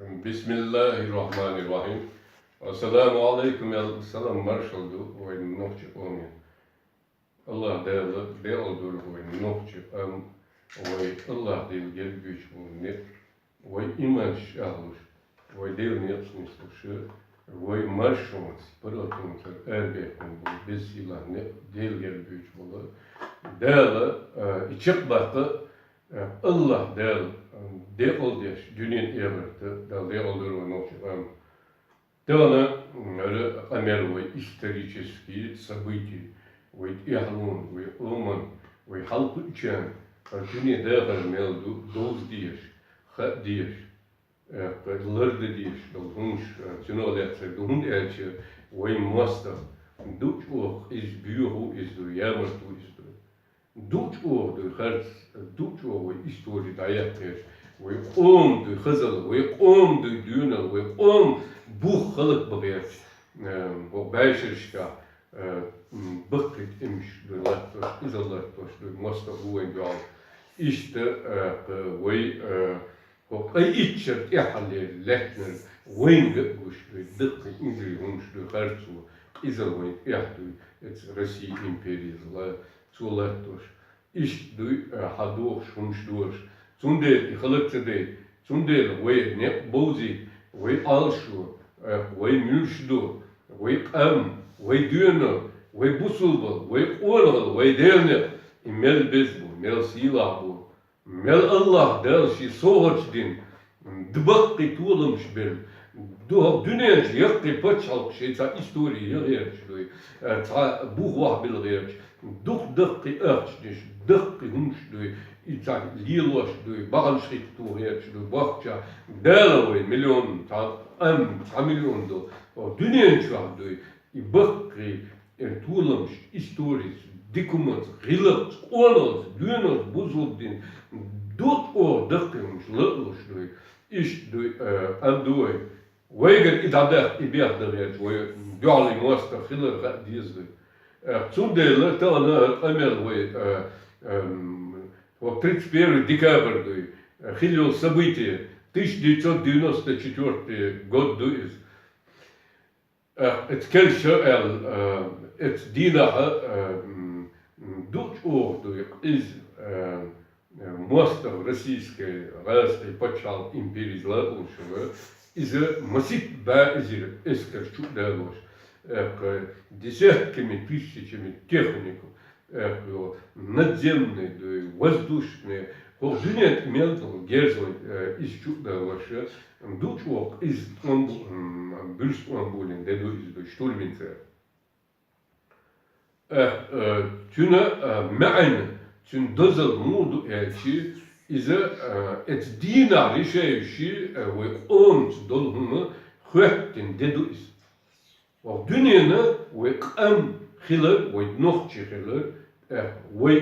Bismillahirrahmanirrahim. Assalamu alaikum ya salam marşaldu ve nokçu omi. Allah de oldur ve nokçu ve Allah del gel güç bu ne ve iman şahur ve del ne yapsınız ve marşımız pırıltımız erbekun bu besilah ne del gel güç bu del içip baktı Allah de ol diye dünyanın evretti de olur ve nokçu Дана Амеровой исторические события, вот Иахлун, вот Оман, вот Халпучан, Артуне Дагар Мелду, Долз Диеш, Хат Диеш, Лырды Диеш, Долгунш, Тюнолетер, Долгун Эльче, Вой Маста, Дуч Ох из Бюру, из Ямарту, из Дуч Ох, du Herz, Duch Ох, Вой истории Даятеш, Вой du Хазал, Вой du Dünel, Вой bu halık bagaj, bu beşerişka, bakit imiş, lattoş, izalattoş, masta bu engal, işte, o içer ihale, lekner, wenge guş, dıkkı indri hunş, harcu, izalvayın, ihtu, et Россия imperiyazla, su lattoş, işte, hadoş, hunş doş, zundel, halıkta değil, zundel, ne bozi, alşu, ve mülşdu, ve qam, ve düğünü, ve busulbu, ve orgal, ve devne, mel bezbu, mel silah bu, mel Allah dersi soğuç din, dbakki tuğlamış bir, dünenç yakki paçalk şey, ta istoriye yağırç, ta buğvah bil gırç, dıkki örç, dıkki hunç, İçak liloş, bağışık tuğraç, bakça, delaway milyon, ta milyon do, dünyanın çağdı, bakri, tuğlamış, istoris, dikumat, gılak, onoz, düğünoz, buzuldin, dut o dıkkıymış, lıtloş, iş, andoy, vaygar idadak, ibiyakdıryaç, vay, dağlı masta, hılar, dizdi. Цудела, та она амелвay, в 31 декабря, хилил события, 1994 год, это кельша, это динаха, дуч из моста российской, российской почал империи злоушего, из массив базир, эскерчу далось, десятками, тысячами техников, надземные, воздушные, Dünya mental gerzon iz çukda vaşı, duçok iz bürst ambulin dedo iz stulminzer. Tüne me'an tün dozal mudu elçi ize et dina rişeyşi ve ont dolhumu hüettin dedo iz. Ve dünyana ve qam khilar ve nohçi khilar ve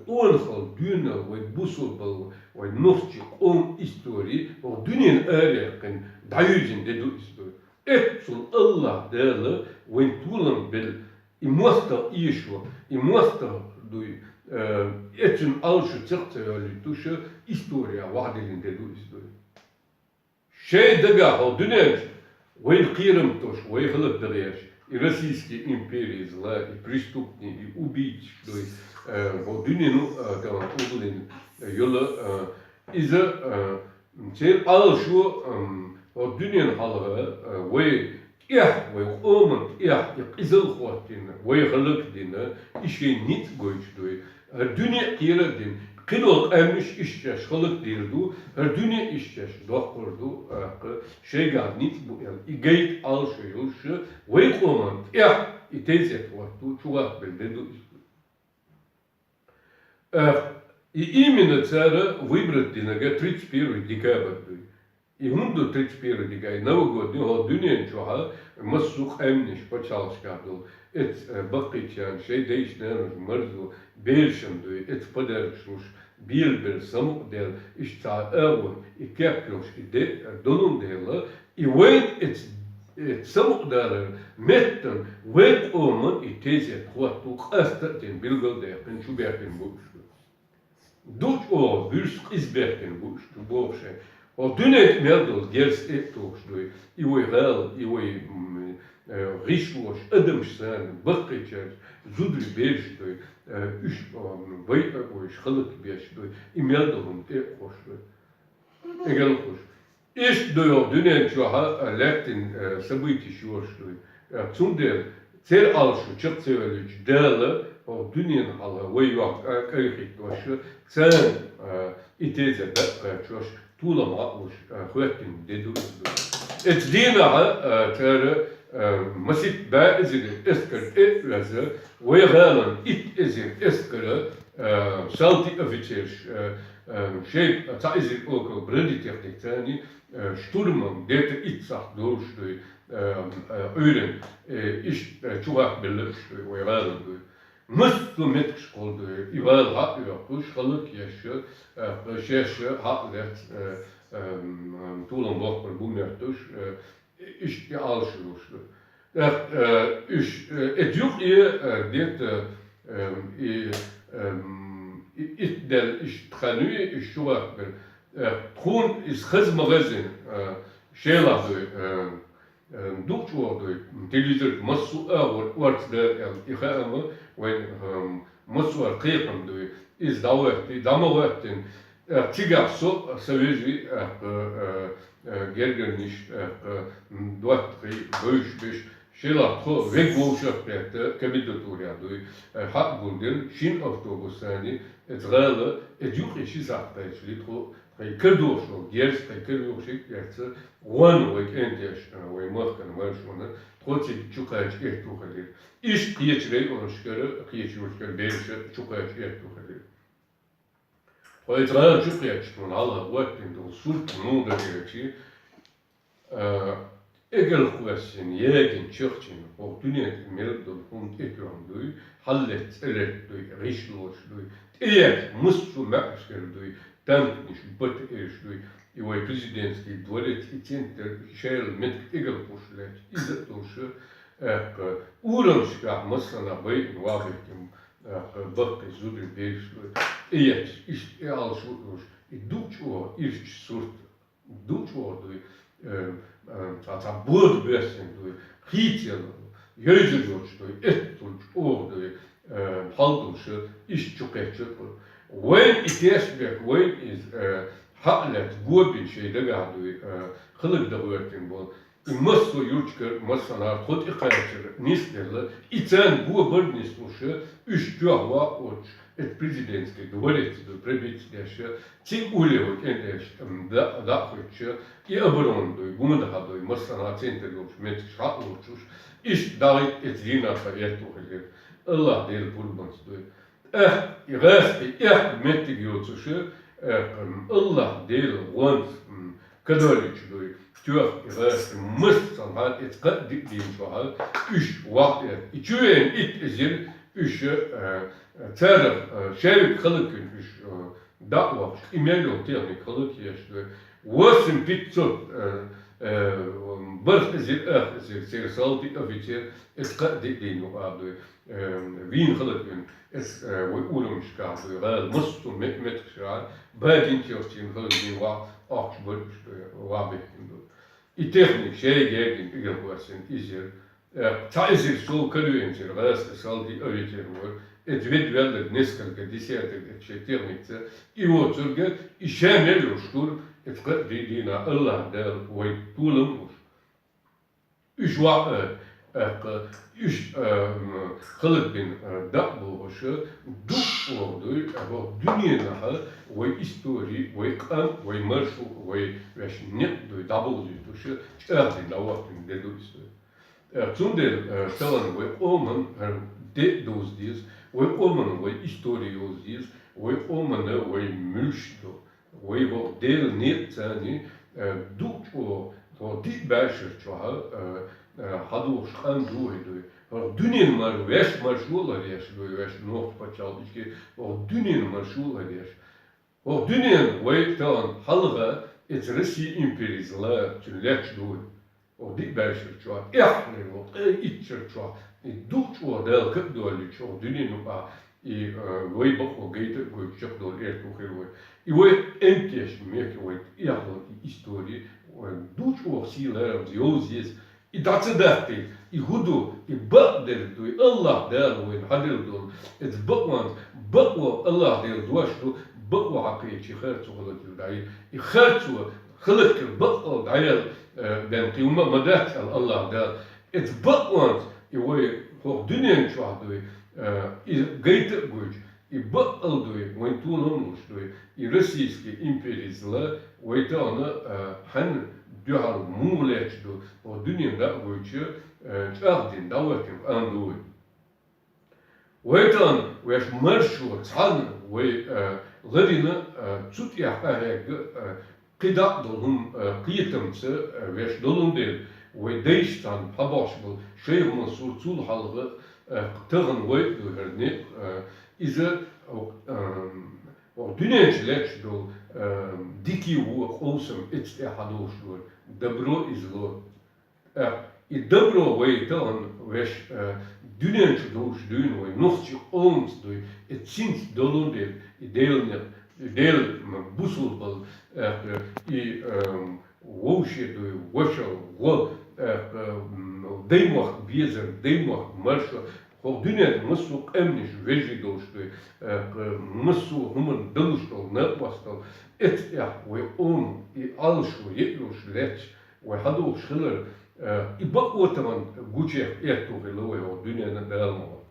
onhal dünya ve busulbal ve nohçi on istori ve dünyanın erken dayüzün dedo istory. Etsul Allah değerli ve tulan bil imasta işo, imasta duy etsun alşı çıktığıyla tuşu istoriya vahdilin dedo istory. Şey degahal dünyanın ve kırım toş ve hılık dağış. И Российские империи зла, и преступные, и убийцы, вот дünyanın uğulun yolu ize çer alşu o dünyanın halı ve ve oman izal xatin ve halık din işe nit goyçdu dünya kiradin kılok emmiş işçiş halık dirdu dünya işçiş doktordu şey gad nit bu igayt alşı yolşu ve oman itezet vaktu çuvat beldedu. И именно царя выбрать на 31 декабря. И он до 31 декабря, новогодний год, дюнен чуха, массух эмниш, почалшка был. Это бакичан, шей дейшнер, мързу, бельшен дуй, это подаршуш, билбер, самук дел, ишта эвон, и кепкюш, и донун дела, и вейт это самук дарер, меттен, вейт оман, и тезет, хуатук, астатин, билгалдерпен, чуберпен буш. Дуч о бюрст изберкен буш, бовше, O dünet meldol gers ettoşluy, ivoy gal, ivoy rişvoş, adımşsan, bakıçer, zudri beşluy, üç vay oy şalık beşluy, imeldolun ettoşluy. Egel hoş. İş diyor dünen çoğa lektin sabıyti şuoşluy. Tundel ter alşu çık sevelüç değerli o dünyen hala vay vak kayık doşı sen iteze de çoş tulama uş hüettin dedu. Et dina ter masit ba izin esker etweze vay galan it izin esker salti officiers şey taizin ook brandi technik tani Sturmung, der itzach durchstui, ören, iş çuvak belirstui, uyaralım dui. Mıstı metskol dui, ival hat yokuş, halık yaşı, şeşe hatlet, tuğlan bakır bu mertuş, iş alışılmıştı. İş, edjuk iyi, dit, del iş tkanü, iş çuvak belirstui. Gewoon is het magazine, Sheila, Dukchwoord, televisie, Masu, wordt de, ik ga hem, Masu, Keken, is dat Damoet, Tiga, so, Savage, Gergenisch, Dwatri, Bushbish, Sheila, Wegwoorship, Kabinetoria, Hatbundel, Shin Autobusani, het Relle, het Juk is Isaac, Litro. Kırdoşu, gers, kırdoşu, gers, one week endeş, ve mahkan marşmanı, troçi çukayç ehtuhalir. İş kıyıçrey onuşkarı, kıyıçruşkar beşe çukayç ehtuhalir. Hayatlar çukayç, Allah vaktin de surt nuda gerçi, egel kuvvesin, yegin, çökçin, o dünyat meldol hund ekranduy, hallet, eletduy, rişloşduy, eğer mıssu mağışkarduy, Danknish, but erstui, ioi presidentski dvorec i center šel met egel pošleć, iza toše, uranška masana bai vabekim, bakte zudri beštui, eječ, ist alšuš, i dučo irš surt, dučo dui, ta bod besen dui, hitel, jöjzerjoč dui, ettulč ordui, halduše, ist čukečepur, When it is back, when is hatlet, goobin şey de gadu, kılık da öğretim bol. İmmasso yurtçker, massanar, kot ikayatçır, nislerle, iten bu bir nisloşu, üç tüahva oç, et prezidentski, dvoretsi, prebitsidyaşı, ti ulevot endeş, da hoççı, i abrondu, bunu da hadu, massanar, center yolç, metik şat olçuş, iş dağıt et dinasa yertuhelir. Allah değil bulmansdı. Mettig Jotsche, Allah deel want katholisch doy, tuach must san halt et kat dik din so halt, üş wat ituen it izin üş ter şev kılıkın üş da var, imelo ternik kılık yaşlı, wasın pitzot bir izin sersalti officier et kat dik din o adoy. Wien gelukkig is oorlogschaal, wel moest met geschaal, buitentjes in gelukkig wat waarbijken doen. Die techniek, zij gegen iedereen is tijdens het zo kunnen in zijn rest zal die uiteren worden. Het weet wel dat niskelke disserten het techniek is. I wordt zorgen, I zijn heel stoer, het gaat die naar Allah daar wij toelen moet. Is wat üç kılık bin da boğuşu, duk ordu, ama dünyada ve histori, ve kan, ve marşu, ve şinnet, ve double duşu, erdi lavatin de duşu. Zundel stellen ve omen de doz dies, ve omen ve histori doz dies, ve omen ve mülşto, ve del net zani, duk o dit başır çoğal, hadul şan duydü. Dünyen mar veş marşular yaşıyor, veş not paçaldıki. O dünyen marşular yaş. O dünyen vaytan halga et Rusi imperizla tülleç duy. O dit başır çoğal. Ehne o itçer çoğal. Duç o del kıp dolu çoğal dünyen o vay bak o geyte koy çok dolu ertuğu. I voi entes merk voi eigenlijk historie, duch och siler of Josies, I datse dachtig, I hudu, I bakder du, Allah der voi hadel dun, it's bakwan, bakwa Allah der duashtu, bakwa haqiqi khertu ghalat dai, I khertu خلق bakwa dayal ben qiyuma madat Allah der, it's bakwan, I voi hoch dünyen chwadu, I geite guj, I bakaldui, when tu nomustui, I российский империзла, вайтана han duhal mungletdu, o dünyen da gujçu, çardin davetim andui. Вайтан, веш маршу, цан, вай ладина, цут яхарег, قداء دولهم قيتمت ويش دولهم ديل ويديشتان حباشبل شيخ منصور طول حلقة تغن ويد هرني إذا دنياجلك دول ديكي هو قوسم اتحادوش دول دبرو إزلو الدبرو ويتان ويش دنياجلوش دون وينوخش قومس دول اتسينس دولهم ديل إديلني deel boeselbel, woosje, woshel, deemach biezer, deemach marsha, Hoordunet musu emnish vejidoshtu, musu human dulstal, nepastal, et ja, we I alshu, jetlosh lech, we hado schiller, I bakwotaman gucech ertogeloe, Hoordunet en delmo.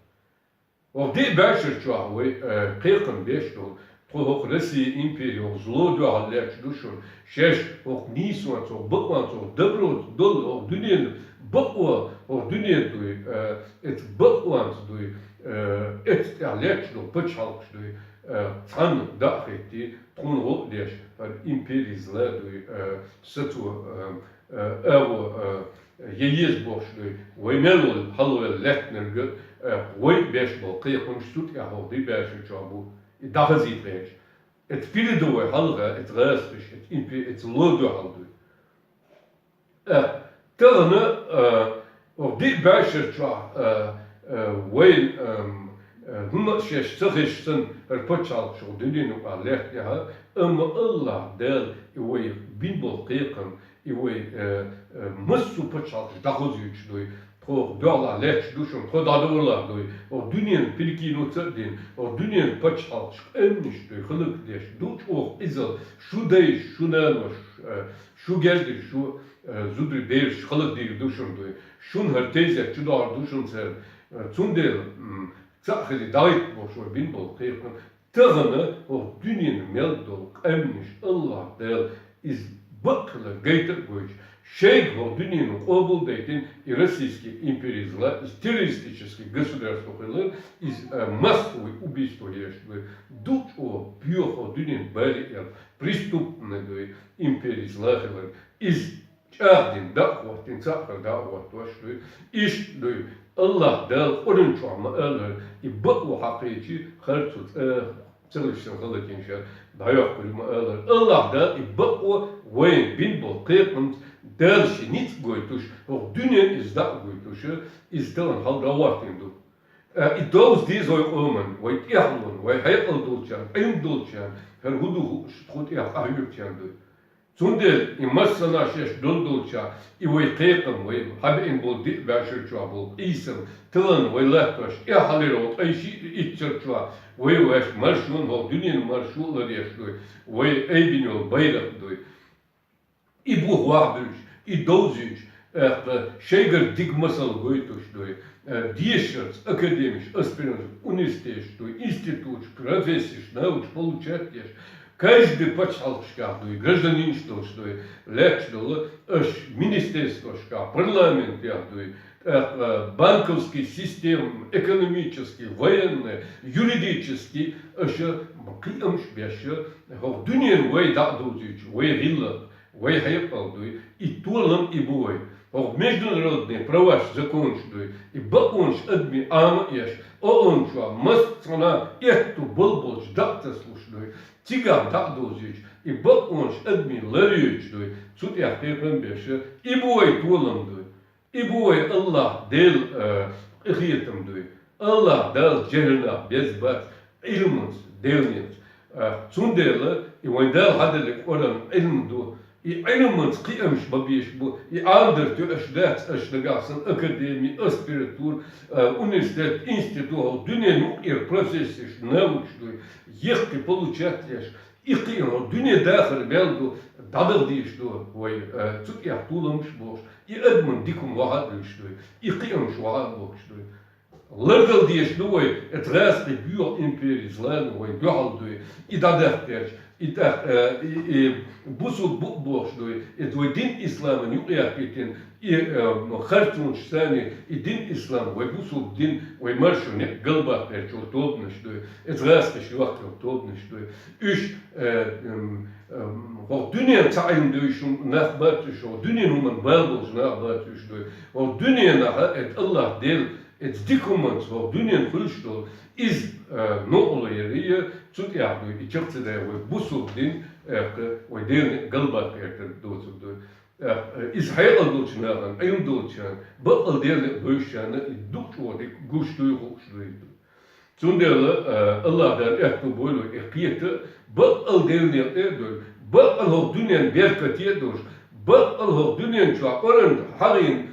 Of dit bijzertja, we keken bestol, Toch Russie imperium zlodo halek dushun shesh och niswant och bakvant och dubbelt dol och dunien bakwa och dunien du et bakvant du et alek do pachalk du tan dakhti tronro des imperis la du satu evo yeyesbosh du wenel halwel letner gut way besbol qiyqun stut ja ho di besher chabu Dagen ziet wees. Het vierde door halve, het rustig, het lodo halve. Terne, op dit buisje wel, hoe zes terugisten het potjal zo doen op haar licht ja, Allah del, je Bijbel kijken, je moest op potjal dagoziets doen. Pro dola lech dushon pro dadola doy o dunyen pilkino tsadin o dunyen pachal emnish doy khuluk desh duch o izel shudey shunanosh shugeldi shu zudri desh khuluk dir dushon doy shun herteze chudar dushon ser tsundel tsakhli dait bosh bin bol khirkan tagna o dunyen meldol emnish Allah del is bakla gaiter goy Шейх в дунину облдейтин и российский империзла, из террористических государств из массовой убийства ешвы, дуч о пьёхо дунин барьер, преступный империзла, из чардин да хватин цахар да хватвашвы, иш дой Аллах дал оренчуама элэр, и баку хакейчи харцут целышен халакиншар, даяк кульма элэр, Аллах дал и баку вейн бинбол кепмент, Dersi niet goeitush, of dunien is dat goeitusje, is dan een halda wating doen. I doos die zo omen, wij eerloon, wij heel doodjan, een doodjan, her hudu goed echt ahjutjan doen. Zonder in massana shesh doodjan, I wij keken, wij hebben in bol dit wijschertja, bol isen, tellen, wij lekkers, hallerot, itchertja, wij wees marschun, of dunien marschun leresh doen, wij ebinol bayrak doen. I buhwaardush, I dozish, sheger dik masal goitush doy, dieshers, akademisch, aspirants, universitetisch, doy, институт, профессиш, науч, получатеш, каждый почалшка, доy, гражданин что, доy, лекш, доy, министерство, парламент, доy, банковский систем, экономический, военный, юридический, макиам шбеша, в дуньен вей да дозич, вей рилла, Wij hebben doe, I toelam I boy. Of международные права закончили, и баконш адми ама еш, онча маст страна эту болбол ждакта слушали, тигам так дозич, и баконш адми ларюч доy, цут я хепен беше, и бой тулам доy, и бой Allah del ихиетам доy, Allah del джерна без бат, илмус делнет, цундела ويندال هذا اللي قرن علم دو علم قيمش ببيش بو يعندر تو اشدات اشتغاسن اكاديمي اسبيرتور университет институт dünya nukir prosesi naучный ехки получать и dünya дахыр белду дадыр дейшду ой тут я туламш бош и эдмон дикум вахадышду и қиямш вахад бошду лырдыл дейшду ой этрасты бюр империи злан ой бюралду и дадахтерч и бусу бошду и твой дин ислама нюкиякитин и хартун штани и дин ислам ой бусу дин ой маршу не галбахтерч удобнышду этрасты швахтер удобнышду üç o dünya tayin nahbatış o dünya numan balboz nahbatış o dünya naha et Allah del et dikumans o dünya hülşdo iz no olayı tut ya bu içeride de bu sudin o den galbat erter dozudu iz hayal dolçunadan ayım dolçan bu der böyşanı dukçu guştu hoşluydu Zunderle Allah'dan ehtu boylu ehkiyeti bak al devniyete dur bak al dünyanın berkatiye dur bak al dünyanın çoğaların harin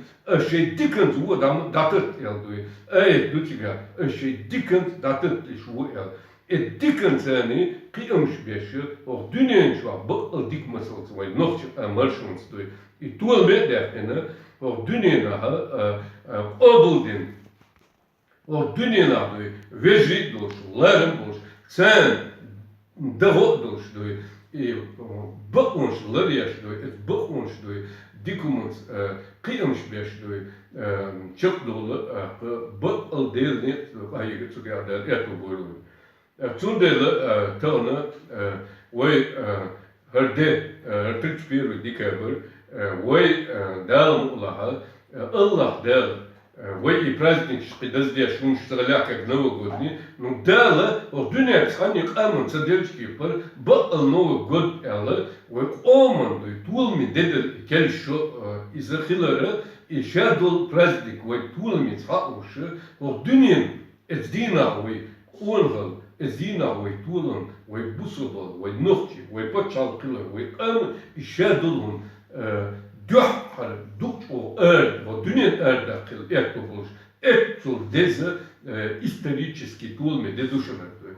şey dikkat bu adam datırt eldu ey duçiga şey dikkat datırt şu el dikkat seni kıymış beşi o dünyanın çoğa bak al dikmasıl var nokç marşons dur i tuğal bedefene o dünyanın ha obuldin o dünyada vejit doş, larım doş, sen davot doş doy, bakmışlar yaş doy, bakmışlar dikumuz, kıymış beş doy, çok dolu, bak al değerli, ayı çıkardı, eto boylu. Tundela tane, vay herde, Türk bir dikabır, vay dalım Allah'a, Allah del. Вы и праздник, что здесь шум штраля, как новогодний, ну дала, вот дюня, они аман, садельчики, был Новый год, але, вы оман, вы тулми, дедел, кельшо, из Ахиллера, и шадол праздник, вы тулми, цхауши, вот дюня, эздина, вы онгал, эздина, вы тулан, вы бусубал, вы ногти, вы почалкила, вы ам, и шадолун, Döhhar duç o o dünya erdakil etobulş etsul deze исторический тулме де душевер.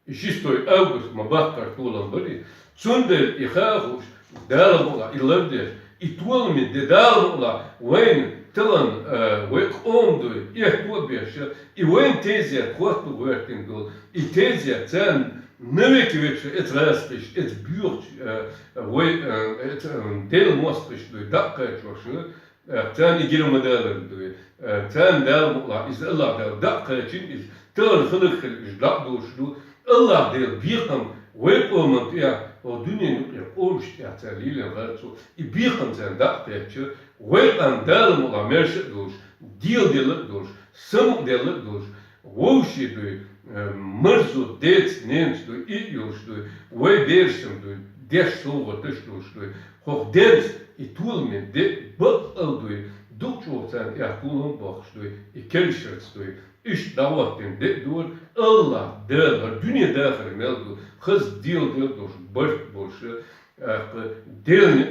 6 август мабахкар тулан бери. Цундер и хагуш далбула и лавдеш и тулме де далбула вен тылан век омду и тобеша и вен тезия хвату вертингул и тезия цен Neveki vekse et rastisch, et bürch, woi et del mostrisch du dakka etjoşu, tan igir modeller du, tan del mutla is Allah del dakka için is tan hılık is dak doşu, Allah del birkam woi omant ya o dünyanın ya olmuş ya talilen varso, i birkam tan dakka etçi, woi an del mutla merşet doş, del doş, samuk del doş, woi du mărzu deț nemț du iuș du voi derșem du deșova tăștu du hoch denz i tulme de băt al du ducțoțan ja tulum box du i kelșerț du iş davatin de dur Allah der dünya dahar mel du hız dil du bărt boşu delne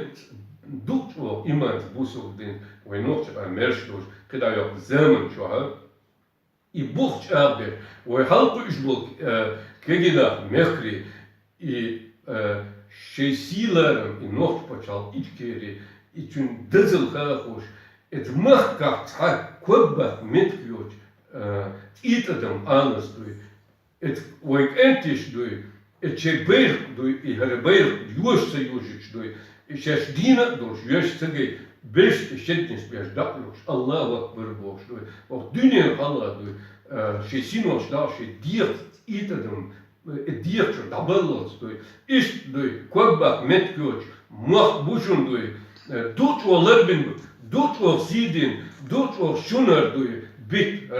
ducțo imant busov din voi nocht a merș du kada yok zaman çoha и Бог чабе, ой халку ишбол кегина мехри и шейсиларам и нохт почал ичкери и чун дызыл хахуш эт махка ца кобба меткиоч итадам анастуй эт ой энтиш дуй эт чебер дуй и харбер юшса южич дуй и шеш дина душ юшса гей beş şeddin beş daklos Allahu akbar boş doy o dünya Allah doy şey sinos da şey dirt itadım dirt daballos doy iş doy kobak metkoç mah buşun doy dut o lerbin dut o sidin dut o şunar doy bit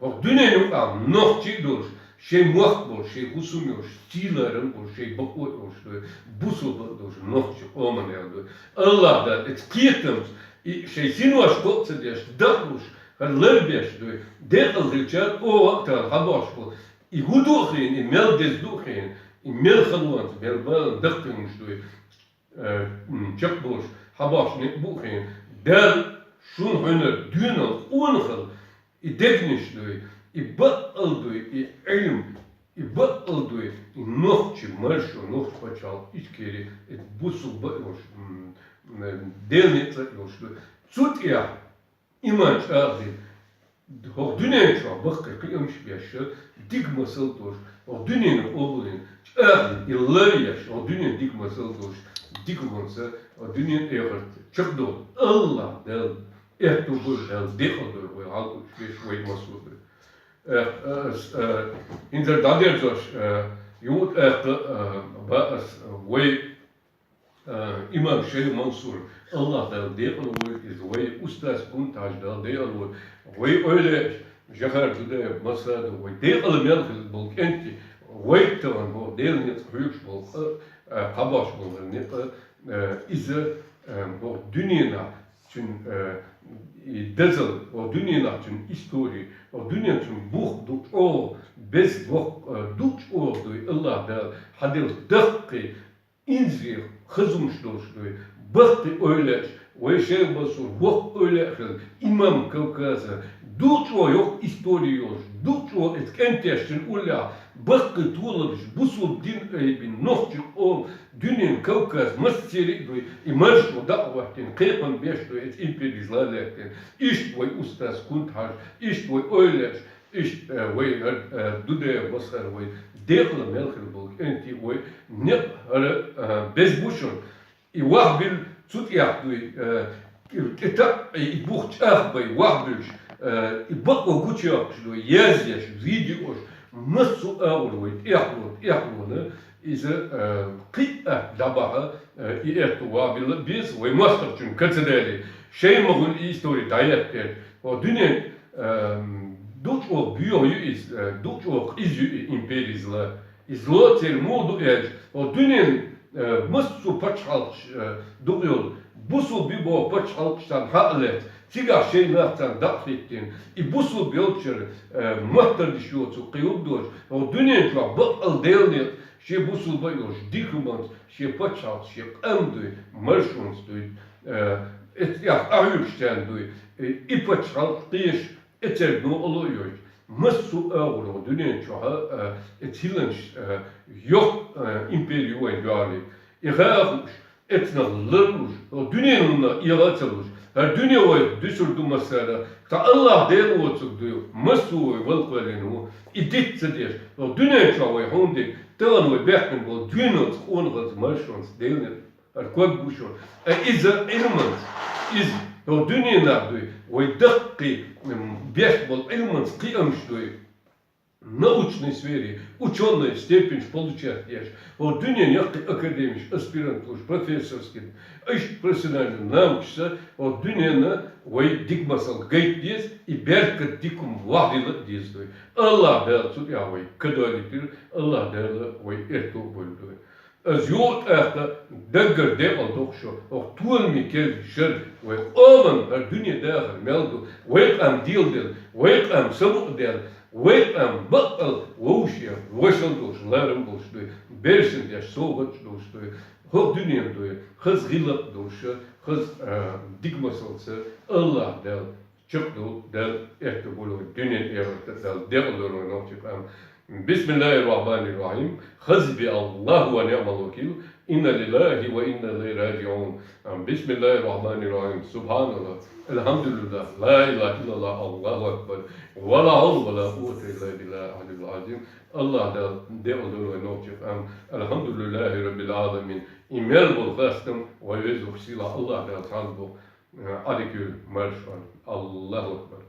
o dünya am nohçi doy şey mah boş şey husumuş stilerin boş şey bakıyor doy busul doy nohçi oman doy Allah da etkiyetimiz и шейсину ашкот цедеш дахуш харлербеш дуй дехал ричат о актал хабашку и гудухин и мелдес духин ميل خلوانت بالبال دقن شوي تشقبوش حباش نبوخين دال شون هنا دينا اونخل يدقنش دوي يبقل دوي علم يبقل دوي نوخش مرشو نوخش بچال إشكيري بوسو بقوش دل نتلقوش دوي تسوت يا إيمان شاغل هو دنيا شو بقى قيمش بيش ديك مسل دوش هو دنيا أولين شاغل يلاريش هو دنيا ديك مسل دوش ديك مسل هو دنيا إيرت شقدو الله دل إهتبول دل ديخدو ويعالو شوي مسل in der Dagerzosh jut baas way imam Sheikh Mansur Allah dal deqal is way ustaz kuntaj dal deqal way öyle jahar de masad way deqal melkh bulkenti way tan ho del net höchst bol qabash bol net is ho dünyana için dezel o dünyana için histori o dünya için buh duç o bez buh duç o Allah da hadil dakki inzir kızmış dostu baktı öyle ve şey basur buh öyle imam Kavkaz'a duç o yok histori yok duç o etkenteştin ulla baktı tuğlamış bu sul din bin nohçuk o dünyanın Kavkaz masteri doy imaj o davatin kaypan beş doy et imperizlerlerken iş boy ustaz kuntar iş boy öyle iş boy dude basar boy dekla melkır bol enti boy ne bezbuşun i vahbil tut yak doy kita i bucht ach boy wahbilş i bakwa guçyak doy yazyaş videoş nasıl ağırlığı ihtiyaçlarını ise kıta dabaha ihtiyaçları biz ve master için katedrali şey mağun histori dayakter o dünya duç o büyüğü is duç o izü imperizla izloter modu o dünya nasıl paçalç duruyor bu su bir bu paçalçtan halet Siga şey naftan daklettin, ibusul belçer mahtar dişiyor su kıyılıyor. O dünyanın çok bakal değerli şey busul bayış, dikmans, şey paçal, şey amdı, marşons duy, et ya ayırşten duy, ipaçal kıyış eter ne oluyor. Masu ağır o dünyanın çok etilenç yok imperiyo engali. İğamış, etnalırmış, o dünyanın iğatılmış. Her dünya var düşürdü mesela. Ta Allah değil olacak diyor. Masu valkalinu iditsedir. O dünya çağı hondi. Talan ve bekten bol dünya onğaz marşons değil. Her kod buşur. İza ilmans. İz o dünya diyor. Ve dakki beş bol ilmans kıyamş diyor. Научной сфере ученая степень получать яш. Вот дюня някакой академич, аспирант, профессорский, профессионально научится, вот дюня на вой дикмасал гайд дес и берка дикум владила действует. Аллах дал судья вой кадалитир, Аллах дал вой эрту бульдует. Az yurt ehta dagger de al dokşo, o tuğal mi kel şer, ve aman her dünya dağır meldu, ve am dil del, ve am sabuk del, ve am bakal vuşya, vuşal doş, larım doş doy, bersin ya soğuk doş doy, hok dünya doy, hız gilak doşa, hız dikmasalsa, Allah del, çık del, ehta bulu, dünya evrakta del olurun okçuk am. بسم الله الرحمن الرحيم حسبي الله ونعم الوكيل إن لله وإنا إليه راجعون بسم الله الرحمن الرحيم سبحان الله الحمد لله لا إله إلا الله الله أكبر ولا حول ولا قوة إلا بالله العلي العظيم الله ده ونوجه الحمد لله رب العالمين إمال بالخاستم ويزوج سيلا الله ده صالبه عليك مرشان الله أكبر